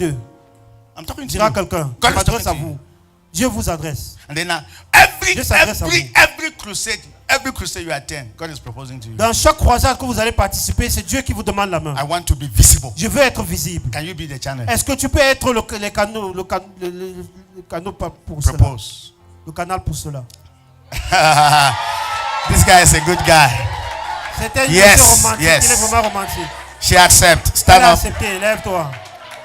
Dieu. I'm talking to Dira you. quelqu'un. God Je is m'adresse à talking to vous. you. Dieu vous adresse. And then now, Dieu s'adresse à vous. every crusade you attend, God is proposing to you. Dans chaque croisade que vous allez participer, c'est Dieu qui vous demande la main. I want to be visible. Je veux être visible. Can you be the channel? Est-ce que tu peux être le canal pour cela? Propose. Le canal pour cela. This guy is a good guy. C'était une Yes, question romantique. yes. Il est vraiment romantique. She accepts. Elle Stand a up. accepté. Lève-toi.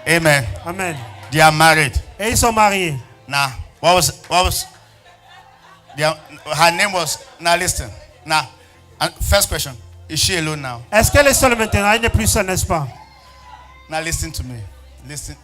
Amen. Amen. They are married. Et ils sont mariés. Now, what was her name was, now listen. Now, first question. Is she alone now? Est-ce qu'elle est seule maintenant? Elle n'est plus seule, n'est-ce pas? Now listen to me. Listen.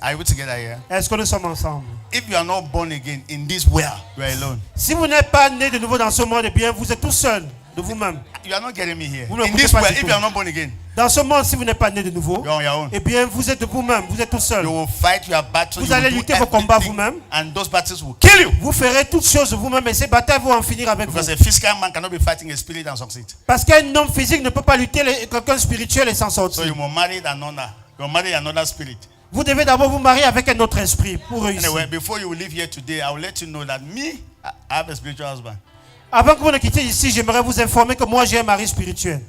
Are we together here? Est-ce que nous sommes ensemble? If you are not born again in this world, you are alone. Si vous n'êtes pas né de nouveau dans ce monde, eh bien, vous êtes tout seul de vous-même. You are not getting me here. Vous ne In m'écoutez this pas world, du if tout. you are not born again, Dans ce monde, si vous n'êtes pas né de nouveau, you're on your own. eh bien, vous êtes de vous-même. Vous êtes tout seul. You will fight your battle. Vous You allez will do lutter vos combats everything, vous-même. and those battles will kill you. Vous ferez toutes choses vous-même et ces batailles vont en finir avec vous. Because a physical man cannot be fighting a spirit and succeed. Parce qu'un homme physique ne peut pas lutter quelqu'un spirituel et s'en So sortir. you must marry another. You must marry another spirit. Vous devez d'abord vous marier avec un autre esprit pour réussir. Anyway, before you leave here today, I will let you know that I have a spiritual husband. Avant que vous ne quittiez ici, j'aimerais vous informer que moi j'ai un mari spirituel.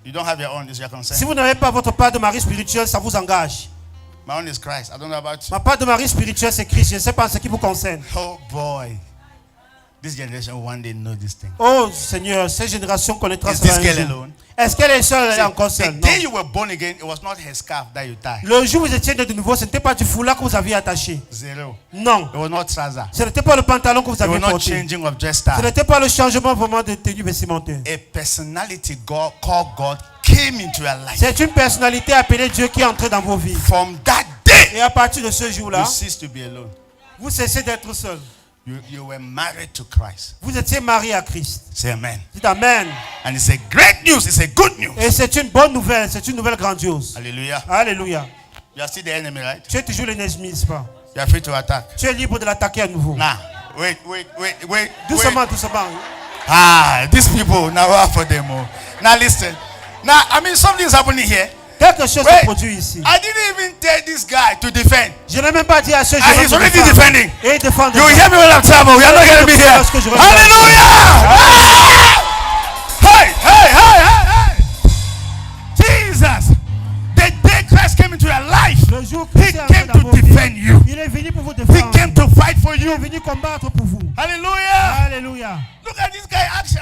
You don't have your own, it's your concern. Si vous n'avez pas votre part de mari spirituel, ça vous engage. My own is Christ. I don't know about you. Ma part de mari spirituel, c'est Christ. Je ne sais pas ce qui vous concerne. Oh boy. This generation one day know this thing. Oh Seigneur, cette génération connaîtra Is cela this un girl jour. alone? Est-ce qu'elle est seule? Elle est See, encore the seule? day Non. you were born again, it was not her scarf that you tied. Le jour où vous étiez né de nouveau, ce n'était pas du foulard que vous aviez attaché. Zero. Non. It was not trouser. Ce n'était pas le pantalon que vous It aviez was not porté. changing of dress Ce style. n'était pas le changement vraiment de tenue vestimentaire. A personality called God came into your life. C'est une personnalité appelée Dieu qui est entrée dans vos vies. From that day, Et à partir de ce jour-là, you cease to be alone. vous cessez d'être seul. You were married to Christ. Vous étiez marié à Christ. Say amen. Dites Amen. And it's a great news. It's a good news. Et c'est une bonne nouvelle. C'est une nouvelle grandiose. Hallelujah. Alléluia. You are still the enemy, right? Tu es toujours l'ennemi, n'est-ce pas? You are free to attack. Tu es libre de l'attaquer à nouveau. Now, wait. Doucement, doucement. Ah, these people, now what for them? Now listen. Now, I mean, something is happening here. Quelque chose se produit ici. I didn't even tell this guy to defend. Je n'ai même pas dit à ce jeune And homme he's de already défendre. defending. Et défendre. You will hear me when I'm traveling. We are not going to be here. Lorsque je reviens. Hallelujah! Hey! Jesus! The day Christ came into your life, Le jour He Christ est entré came dans to vos vies, defend you. il est venu pour vous He défendre. came to fight for Il you. est venu combattre pour vous. Hallelujah! Alléluia. Look at this guy action.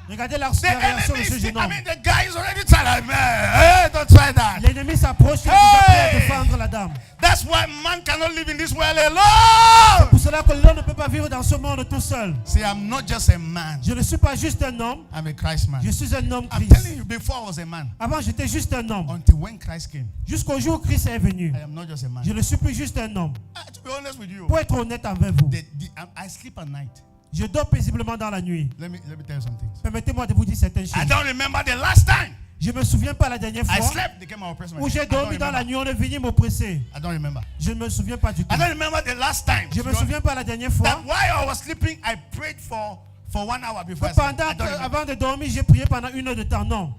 Regardez la The réaction de enemy ce is, jeune I homme. mean, the guy is already tired, man. Hey, don't try that. L'ennemi s'approche, il est prêt à défendre la dame. That's why man cannot live in this world alone. Pour cela que l'homme ne peut pas vivre dans ce monde tout seul. See, I'm not just a man. Je ne suis pas juste un homme, I'm a Christ man. je suis un homme I'm Christ. telling you, before I was a man, Avant, j'étais juste un homme. until when Christ came, Jusqu'au jour où Christ est venu, I am not just a man. je ne suis plus juste un homme. To be honest with you, Pour être honnête avec vous, I sleep at night. je dors paisiblement dans la nuit. Let me tell you something. Permettez-moi de vous dire certaines I choses. don't remember the last time Je ne me souviens pas la dernière I fois slept. They came and oppressed me. où j'ai I don't dormi dans la remember. nuit, on est venu m'oppresser. I don't remember. Je ne me souviens pas du tout. I don't remember the last time. Je ne me souviens pas la dernière fois. That while I was sleeping, I prayed for 1 hour before I slept. Pendant I don't remember. avant de dormir, j'ai prié pendant 1 heure de temps. Non,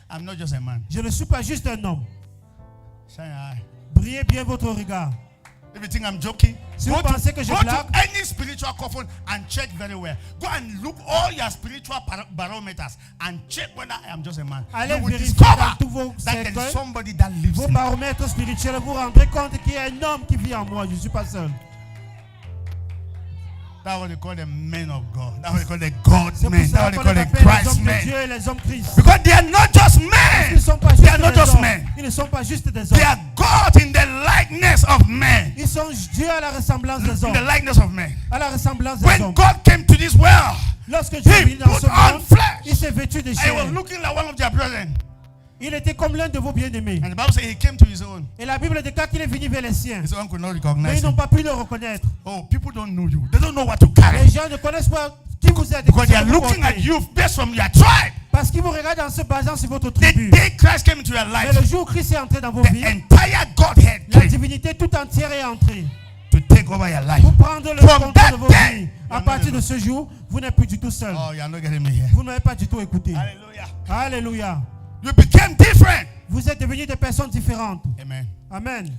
I'm not just a man. je ne suis pas juste un homme. Shine your eye. Brillez bien votre regard. If you think I'm joking, Si go vous pensez que je to blague, any spiritual coffin and check very well. Go and look all your spiritual barometers and check whether I am just a man. allez You will vérifier discover dans tous vos that there is cercueils, somebody that lives vos in me. baromètres spirituels, vous vous rendrez compte qu'il y a un homme qui vit en moi. Je ne suis pas seul. That's what they call the men of God. That's what they call the God C'est pour men. That's cela what they qu'on call les the appelle les Christ hommes de men. Dieu et les hommes Christ. Because they are not just Ils ne men. sont pas They juste are not des just hommes. men. Ils ne sont pas juste des They hommes. are God in the likeness of men. Ils sont Dieu à la ressemblance des In the hommes. likeness of men. À la ressemblance des When hommes. God came to this world, Lorsque Dieu est He venu dans put ce on monde, flesh. il s'est vêtu de I chair. was looking like one of their brethren. Il était comme l'un de vos bien-aimés. And the Bible says He came to His own. Et la Bible déclare qu'il est venu vers les siens. His own could not Mais recognize ils n'ont Him. pas pu le reconnaître. Oh, people don't know you. They don't know what to carry. Les gens ne connaissent pas qui vous êtes. Because they are ce que vous looking at portez. you based from your tribe. Parce qu'ils vous regardent en se basant sur votre The tribu. day Christ came into your Mais life, le jour où Christ est entré dans vos the vies, entire Godhead la came divinité tout entière est entrée. to take over your life. Pour prendre le From contrôle that de vos day, vies. À partir de ce jour, vous n'êtes plus du tout seul. Oh, you are not getting me here. Vous n'avez pas du tout écouté. Hallelujah. Alléluia. You became different. Vous êtes devenus des personnes différentes. Amen. Amen.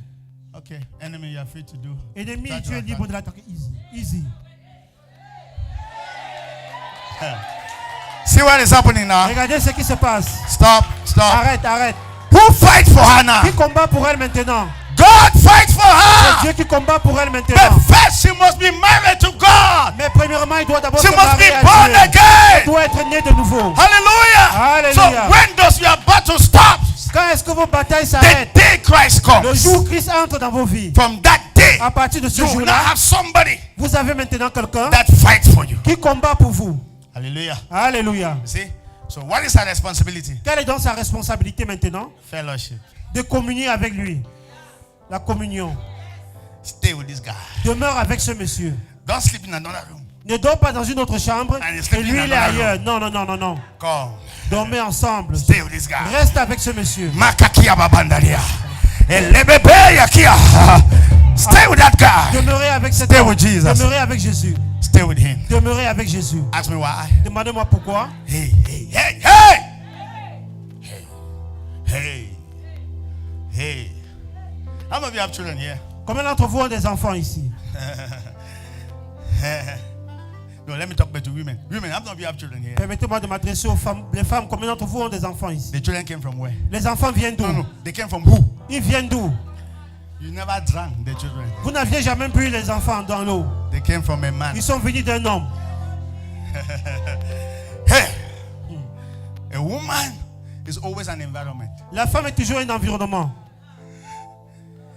Okay, enemy, you are free to do. Ennemi, Try to tu es attack. libre de l'attaquer. Easy. Easy. See what is happening now? Regardez ce qui se passe. Stop. Arrête, arrête. Who fight for her now? Qui combat pour elle maintenant? God fight for C'est her. Dieu qui combat pour elle maintenant. But first, she must be married to God. Mais premièrement, il doit d'abord She se must marier be à born Dieu. again. Il doit être né de nouveau. Hallelujah. Hallelujah. So when does your battle stop? Quand est-ce que vos batailles The s'arrêtent? day Christ Le comes. jour où Christ entre dans vos vies. From that day, À partir de ce you will now jour-là, have somebody vous avez maintenant quelqu'un that fights for you. qui combat pour vous. Hallelujah. Alléluia. You see? So what is our responsibility? Quelle est donc sa responsabilité maintenant? Fellowship. De communier avec lui. La communion. Stay with this guy. Demeure avec ce monsieur. Don't sleep in another room. Ne dors pas dans une autre chambre And he's et sleeping lui in il est another ailleurs. Non, non, non, non, non. Come. Dormez ensemble. Stay with this guy. Reste avec ce monsieur. Makakia babandaria. Elebebe yakia. Stay with that guy. Demeurez avec cet Stay homme. with Jesus. Demeurez avec Jésus. Stay with him. Demeurez avec Jésus. Ask me why. Demandez-moi pourquoi. Hey, hey, hey, hey. Hey. Hey. How many of you have children here? Combien d'entre vous ont des enfants ici? No, let me talk back to women. Women, how many of you have children here? Permettez-moi de m'adresser aux femmes. Les femmes, combien d'entre vous ont des enfants ici? The children came from where? Les enfants viennent d'où? No, they came from who? Ils viennent d'où? You never drank the children. Vous n'aviez jamais bu les enfants dans l'eau. They came from a man. Ils sont venus d'un homme. Hey, a woman is always an environment. La femme est toujours un environnement.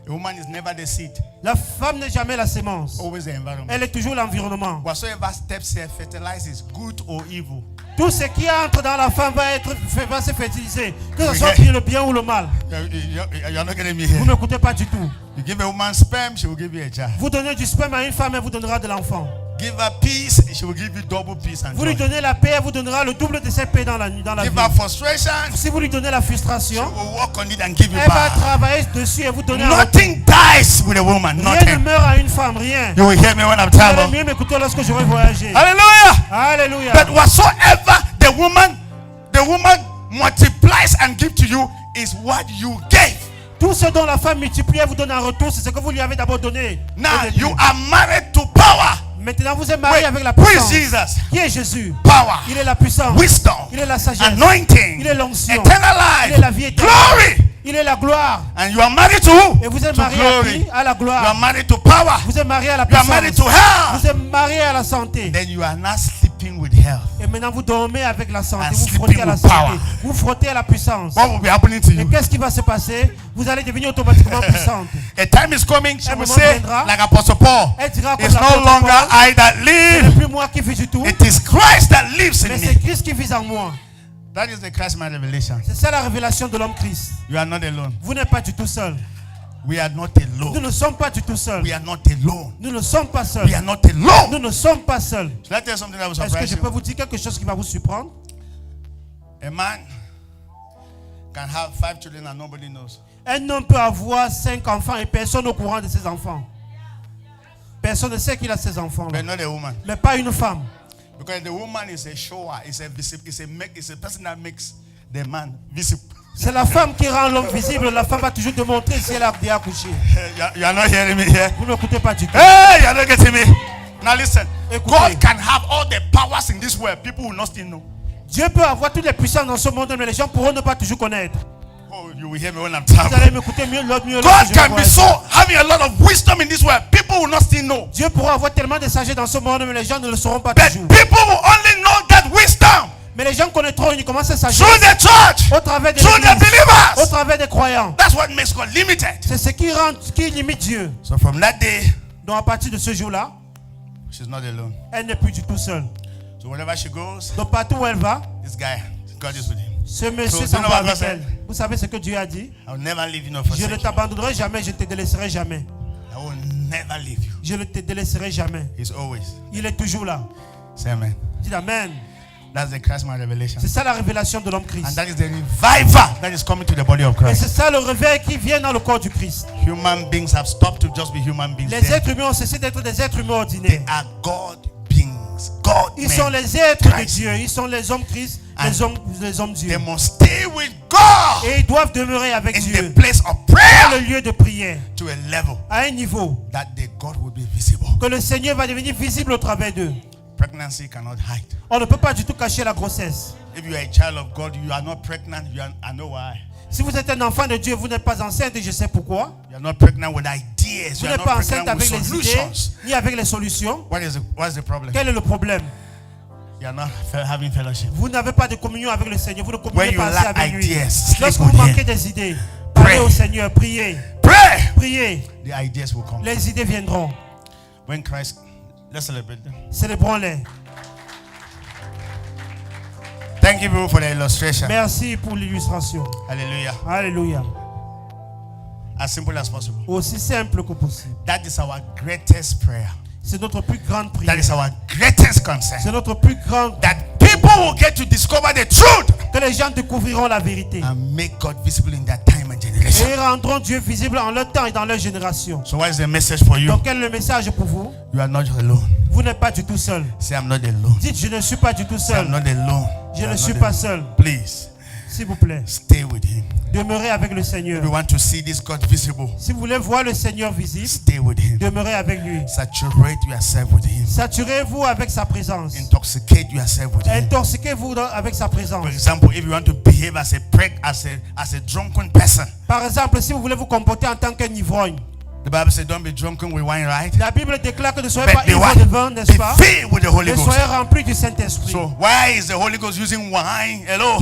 A woman is never the seed, La femme n'est jamais la sémence. always the environment. Elle est toujours l'environnement. Whatsoever steps here fertilizes, good or evil. Tout ce qui entre dans la femme va se fertiliser. Que ce soit le bien ou le mal. You're not getting me Vous here. ne m'écoutez pas du tout. You give a woman sperm, she will give you a child. Vous donnez du sperme à une femme, elle vous donnera de l'enfant. Give her peace, she will give you double peace and Vous lui joy. donnez la paix, elle vous donnera le double de cette paix dans la Give vie. her frustration, Si vous lui donnez la she frustration, will work on it and give you elle va back. travailler dessus et vous donner un retour. Nothing dies with a woman, Rien ne nothing. meurt à une femme, rien. You will hear me when I'm Vous allez traveling. mieux m'écouter lorsque j'aurai voyagé. Hallelujah. Alléluia. But whatsoever the woman multiplies and gives to you is what you gave. Tout ce dont la femme multiplie, elle vous donne un retour, c'est ce que vous lui avez d'abord donné. Now au début. you are married to power. Maintenant, vous êtes marié Wait, avec la who is puissance. Jesus? Qui est Jésus? Power, Il est la puissance. wisdom, Il est la sagesse. anointing, Il est l'onction. eternal Il est la vie life, éternelle. glory. Il est la gloire. And you are married to who? Et vous êtes To marié à glory. qui? À la You are gloire. married to power. Vous êtes marié à la You are puissance. married to health. Vous êtes marié à la santé. Then you are not sleeping with health. Et maintenant, vous dormez avec la santé. And Vous sleeping frottez à la with santé. power. Vous frottez à la puissance. What will be happening to Et you? qu'est-ce qui va se passer? Vous allez devenir automatiquement puissante. A time is coming, she Un will moment say, viendra. like Apostle Paul, Elle dira comme it's no l'apôtre longer Paul, I that ce n'est live, plus moi qui vis du tout, it is Christ that lives mais in c'est me. Christ qui vit en moi. That is the Christ man revelation. C'est ça la révélation de l'homme Christ. You are not alone. Vous n'êtes pas du tout seul. We are not Nous alone. ne sommes pas du tout seuls. We are not alone. Nous ne sommes pas seuls. We are not alone. Nous ne sommes pas seuls. Shall I tell you something that will Est-ce que surprise je peux you? vous dire quelque chose qui va vous surprendre? A man can have 5 children and nobody knows. Un homme peut avoir 5 enfants et personne n'est au courant de ses enfants. Personne ne sait qu'il a ses enfants. But not a woman. Mais pas une femme. Because the woman is a shower, is a person that makes the man visible. C'est la femme qui rend l'homme visible. La femme va toujours démontrer si elle a bien accouché. You are not hearing me here. Vous ne m'écoutez pas du tout. Hey, you are not getting me. Now listen. Écoutez. God can have all the powers in this world. People will not still know. Dieu peut avoir toutes les puissances dans ce monde, mais les gens pourront ne pas toujours connaître. Oh, you will hear me when I'm Vous allez traveling. m'écouter mieux God lorsque je can be voyage. so having a lot of wisdom in this world. People will not still know. Dieu pourra avoir tellement de sagesse dans ce monde, mais les gens ne le sauront pas But toujours. people will only know that wisdom Mais les gens connaîtront uniquement cette sagesse through the church, au travers des through the églises, au believers. travers des croyants. That's what makes God limited. C'est ce qui limite Dieu. So from that day, Donc à partir de ce jour-là, she's not alone. elle n'est plus du tout seule. So wherever she goes, Donc partout où elle va, this guy, God is with him. ce monsieur So, s'en you know va what avec God elle. Vous savez ce que Dieu a dit? I will never leave you nor Je forsake ne you. t'abandonnerai jamais, je ne te délaisserai jamais. I will never leave you. Je ne te délaisserai jamais. He's always. Il est toujours là. Say amen. Dis Amen. That's the Christ man revelation. C'est ça la révélation de l'homme Christ. And that is the revival that is coming to the body of Et Christ. c'est ça le réveil qui vient dans le corps du Christ. Human beings have stopped to just be human beings. Les They êtres humains ont cessé d'être des êtres humains ordinaires. are God beings. God Ils sont men. les êtres de Christ. Dieu. Ils sont les hommes Christ. les hommes They Dieu. must stay with God Et ils doivent demeurer avec in Dieu the place of dans prayer le lieu de prière, to a level à un niveau that the God will be visible. que le Seigneur va devenir visible au travers d'eux. Pregnancy cannot hide. On ne peut pas du tout cacher la grossesse. If you are a child of God, you are not pregnant. I know why. Si vous êtes un enfant de Dieu, vous n'êtes pas enceinte et je sais pourquoi. You are not pregnant with ideas. Vous You are n'êtes pas not enceinte pregnant with avec les idées, solutions. ni avec les solutions. What's the problem? Quel est le problème? You are not having fellowship. Vous n'avez pas de communion avec le Seigneur. Vous ne When communiez you pas assez lack avec lui. ideas, sleep Lorsque with vous manquez him. des idées, Pray. parlez au Seigneur, priez, Pray. priez. The ideas will come. Les idées viendront. When Christ, let's celebrate them. Célébrons-les. Thank you people for the illustration. Merci pour l'illustration. Hallelujah. Alléluia. As simple as possible. Aussi simple que possible. That is our greatest prayer. C'est notre plus grande That prière. is our greatest concern. C'est notre plus grande. That people will get to discover the truth Que les gens découvriront la vérité. and make God visible in their time and generation. Et ils rendront Dieu visible en leur temps et dans leur génération. So what is the message for you? Donc quel est le message pour vous? You are not alone. Vous n'êtes pas du tout seul. Say I'm not alone. Dites je ne suis pas du tout Say I'm seul. not alone. Je You ne are suis not pas alone. seul. Please S'il vous plaît. stay with Him. Demeurez avec le Seigneur. If you want to see this God visible, Si vous voulez voir le Seigneur visible, stay with Him. demeurez avec lui. Saturate yourself with Him. Saturez-vous avec sa présence. Intoxicate yourself with Him. Intoxiquez-vous avec sa For présence. example, if you want to behave as a drunken person, Par exemple, si vous voulez vous comporter en tant qu'un ivrogne, the Bible says, "Don't be drunken with wine, right? la Bible déclare que ne soyez But pas be ivres what? de vin, n'est-ce Be pas? filled with the Holy Mais Ghost." soyez remplis du Saint-Esprit. So why is the Holy Ghost using wine? Hello,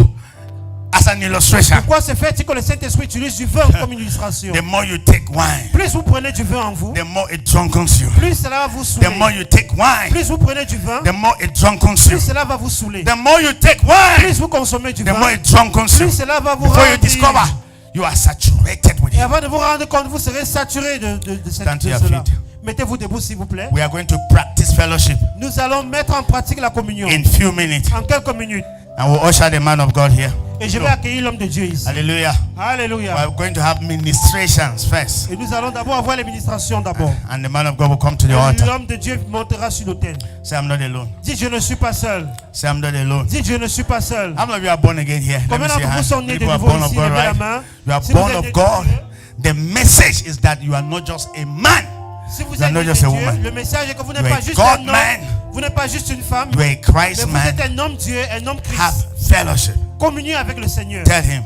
as an illustration. Pourquoi se fait-il que le Saint-Esprit utilise du vin comme illustration? The more you take wine, Plus vous prenez du vin en vous, the more it drunkens you. plus cela va vous The more saouler. you take wine, Plus vous prenez du vin, the more it drunkens you. plus cela va vous saouler. The more you take wine, Plus vous consommez du the more vin, it drunkens you. plus cela va vous Before you rendre discover, ivre. you are saturated with Et Him. avant de vous rendre compte, vous serez saturé de Stand to your cela. feet. Mettez-vous debout s'il vous plaît. We are going to practice fellowship Nous allons mettre en pratique la communion in few minutes, en quelques minutes. and we'll usher the man of God here. Et je vais accueillir l'homme de Dieu ici. Hallelujah. We Alléluia. are going to have ministrations first, Et nous allons d'abord avoir les ministrations d'abord. and the man of God will come to the Et altar. l'homme de Dieu montera sur l'autel. Say, I'm not alone. Dites je ne suis pas seul. Say, I'm not alone. Dites je ne suis pas seul. How many of you are born again here? Let me Combien see d'entre vous hands. sont nés de People are nouveau born of ici? God, Levez la right? main. You are Si vous born êtes of nés de God. Dieu, The message is that you are not just a man. si vous You are êtes not né de just a Dieu, woman. le message est que vous n'êtes You pas are a juste God un homme. man. Vous n'êtes pas juste une femme. You are a Mais Christ vous êtes man. un homme Dieu, un homme Have Christ. fellowship. Communiez avec le Seigneur. Tell Him,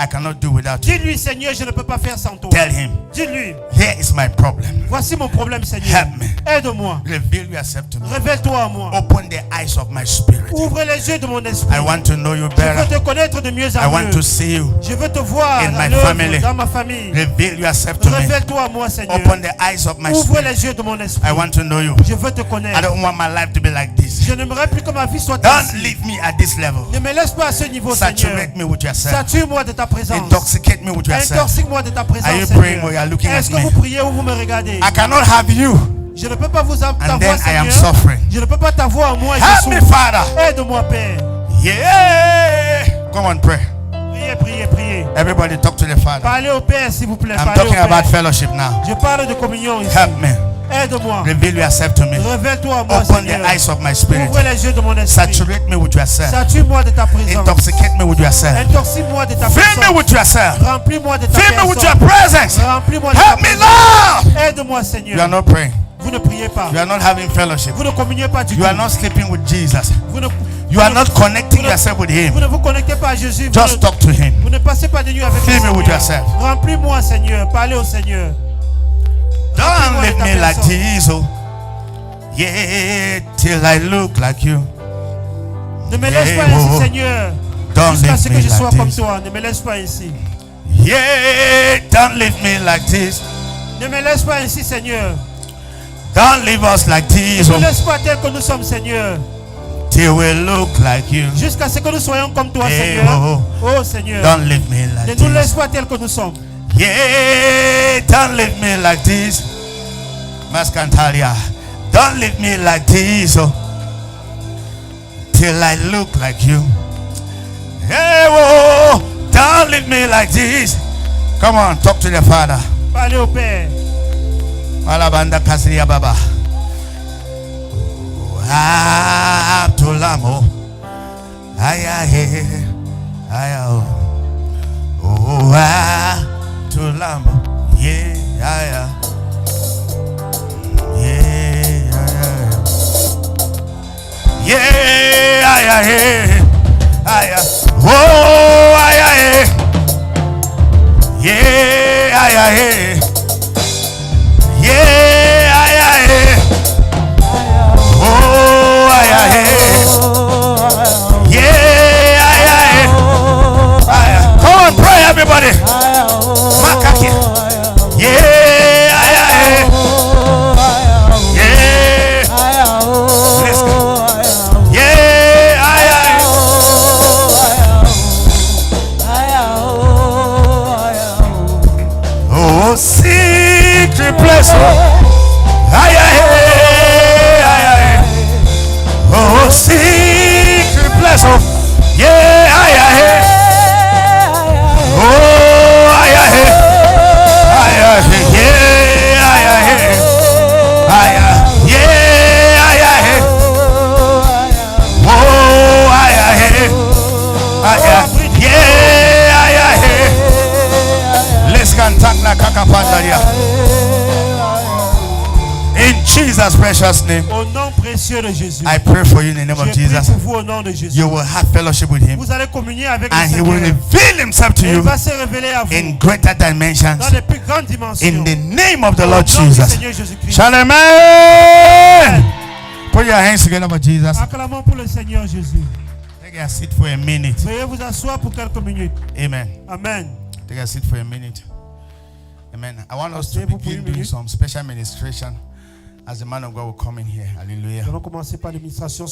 I cannot do without you. Dis-lui, Seigneur, je ne peux pas faire sans toi. Tell Him, Dis-lui, here is my problem. voici mon problème, Seigneur. Help me. Aide-moi. Reveal yourself to me. Révèle-toi à moi. Open the eyes of my spirit. Ouvre les yeux de mon esprit. I want to know you Je veux better. te connaître de mieux I en want mieux. to see you. Je veux te voir In dans my l'œuvre, family. dans ma famille. Reveal yourself to me. Révèle-toi à moi, Seigneur. Open the eyes of my Ouvre spirit. les yeux de mon esprit. I want to know you. Je veux te I connaître. don't want my life to be like this. Je n'aimerais plus que ma vie soit Don't ainsi. leave me at this level. Ne me laisse pas à ce niveau, Seigneur. Saturate me with yourself. Sature-moi de ta présence. Intoxicate me with yourself. Intoxique-moi de ta présence, Are you Seigneur. praying or you are looking at Est-ce que me? vous priez ou vous me regardez? I cannot have you Je ne peux pas vous and t'avoir, then I am Seigneur. suffering. Je ne peux pas t'avoir à moi et je Help me, souffre. Father. Aide-moi, Père. Yeah. Come on, pray. Priez, priez, priez. Everybody talk to the Father. Parlez au Père, s'il vous plaît. I'm Parlez au talking about Père. fellowship now. Je parle de communion ici. Help me. Aide-moi. Reveal yourself to me. Révèle-toi à moi, Open Seigneur. the eyes of my spirit. Ouvre les yeux de mon esprit. Saturate me with yourself. Sature-moi de ta présence. Intoxicate me with yourself. Intoxique-moi de ta Fill me présence. with yourself. Remplis-moi de ta Fill me with your personne. presence. Remplis-moi de ta Help me, présence. Lord. Aide-moi, You Seigneur. are not praying. Vous ne priez pas. You are not having fellowship. Vous ne communiez pas du You tout. are not sleeping with Jesus. Vous ne, You are not connecting yourself with vous Him. ne vous connectez pas à Jésus. Just talk to Him. Vous ne passez pas de nuit avec Fill le me with Seigneur. yourself. Remplis-moi, Seigneur. Parlez au Seigneur. Don't Remplis-moi de leave ta me like personne. this, oh. Yeah, till I look like you. Ne me laisse pas Yeah, ainsi, oh. Seigneur. Don't Jusqu'à leave ce que me je sois like comme this. toi. Ne me laisse pas ainsi. Yeah, don't leave me like this. Ne me laisse pas ainsi, Seigneur. Don't leave us like this, Ne me oh. laisse pas tel que nous sommes, Seigneur. Till we look like you. Jusqu'à ce que nous soyons comme toi, Hey, Seigneur. Oh, Seigneur. Don't leave me Ne like nous laisse this. pas tel que nous sommes. Yeah, don't leave me like this. Mascantalia. Don't leave me like this, oh. Till I look like you. Hey, whoa, don't leave me like this. Come on, talk to the Father. Parlez au Père. Malabanda Kasiria Baba. Abdulamo. Oh, to lamb. Yeah. Come on, pray, everybody. Makaki. Let's go. Oh, secret place. Oh, secret place. Oh, let's contact la kakapandaria. In Jesus' precious name, Au nom précieux de Jésus. I pray for you in the name of Je prie Jesus. pour vous au nom de Jésus. You will have fellowship with Him, Vous allez communier avec and le He will Seigneur. reveal Himself to Et il you va se révéler à vous in greater dimensions. dans les plus grandes dimensions. In the name of the Au Lord nom du Jesus. Seigneur Jésus-Christ. Shall amen. Put your hands together for Jesus. Acclamons pour le Seigneur Jésus. Take a seat for a minute. Veuillez vous asseoir pour quelques minutes. Amen. Amen. Take a seat for a minute. Amen. I want us to Asseyez-vous pour begin une doing minute. some special ministration as the man of God will come in here. Hallelujah. Nous allons commencer par l'administration